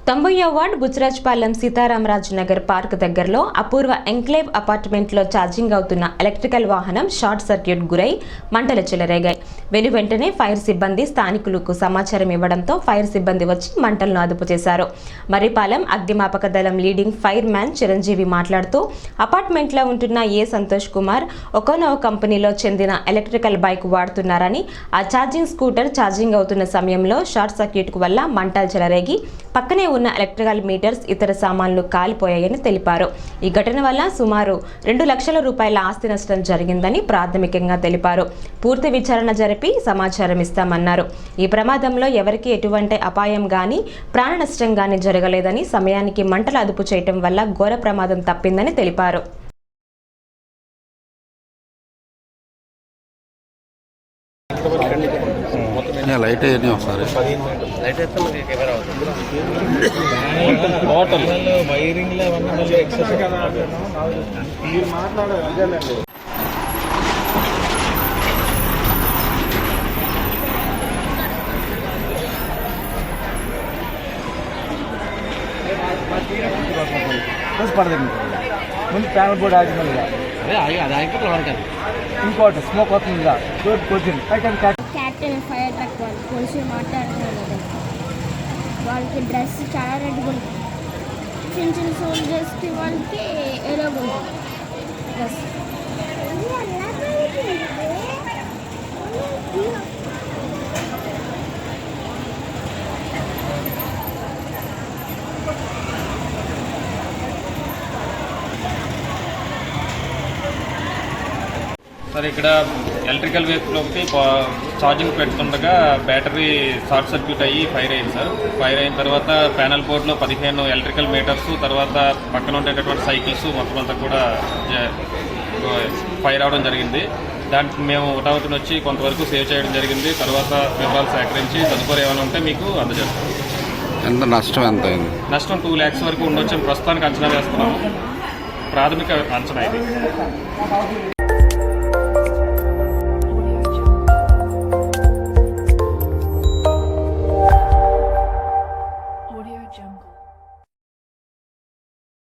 90వ ward బుచ్చరాజపాలెం Sitaramaraju Nagar park దగ్గరలో అపూర్వ enclave అపార్ట్మెంట్లో charging అవుతున్న ఎలక్ట్రికల్ వాహనం షార్ట్ సర్క్యూట్ గురై మంటలు చెలరేగాయి. వెంటనే ఫైర్ సిబ్బంది స్థానికులకు సమాచారం ఇవ్వడంతో ఫైర్ సిబ్బంది వచ్చి మంటలను అదుపు చేశారు. మర్రిపాలెం అగ్నిమాపక దళం లీడింగ్ ఫైర్ మ్యాన్ చిరంజీవి మాట్లాడుతూ అపార్ట్మెంట్లో ఉంటున్న సంతోష్ కుమార్ ఒకోనో కంపెనీలో చెందిన ఎలక్ట్రికల్ బైక్ వాడుతున్నారని, ఆ ఛార్జింగ్ స్కూటర్ ఛార్జింగ్ అవుతున్న సమయంలో షార్ట్ సర్క్యూట్ వల్ల మంటలు చెలరేగి పక్కనే ఉన్న ఎలక్ట్రికల్ మీటర్స్ ఇతర సామాన్లు కాలిపోయాయని తెలిపారు. ఈ ఘటన వల్ల సుమారు 2 లక్షల రూపాయల ఆస్తి నష్టం జరిగిందని ప్రాథమికంగా తెలిపారు. పూర్తి విచారణ జరిపి సమాచారం ఇస్తామన్నారు. ఈ ప్రమాదంలో ఎవరికి ఎటువంటి అపాయం గాని ప్రాణ నష్టం గాని జరగలేదని, సమయానికి మంటలు అదుపు చేయటం వల్ల ఘోర ప్రమాదం తప్పిందని తెలిపారు. లైట్ అయ్యి ఒకసారి వైరింగ్ పడదండి ముందు ప్యానల్ బోర్డు ఆగిపోయిందిగా అది ఆగిపోతుంది. ఇంకోటి స్మోక్ అవుతుందిగా క్యాప్టెన్ ఫైర్ ట్రక్ వాళ్ళు పోలీసు మాట్లాడుతున్నారు కదా, వాళ్ళకి డ్రెస్ చాలా రెడ్గా ఉంటుంది. చిన్న చిన్న సోల్జర్స్కి వాళ్ళకి ఎలాగ ఉంటుంది డ్రెస్. సార్, ఇక్కడ ఎలక్ట్రికల్ వెహికల్కి ఛార్జింగ్ పెడుతుండగా బ్యాటరీ షార్ట్ సర్క్యూట్ అయ్యి ఫైర్ అయింది సార్. ఫైర్ అయిన తర్వాత ప్యానల్ బోర్డులో 15 ఎలక్ట్రికల్ మీటర్స్, తర్వాత పక్కన ఉండేటటువంటి సైకిల్స్ మొత్తం అంతా కూడా ఫైర్ అవడం జరిగింది. దానికి మేము ఉటావతిని వచ్చి కొంతవరకు సేవ్ చేయడం జరిగింది. తర్వాత వివరాలు సేకరించి తదుపరి ఏమైనా ఉంటే మీకు అందజేస్తాం. ఎంత నష్టం ఎంత అయింది? నష్టం 2 lakhs వరకు ఉండొచ్చని ప్రస్తుతానికి అంచనా వేస్తున్నాము. ప్రాథమిక అంచనా ఇది.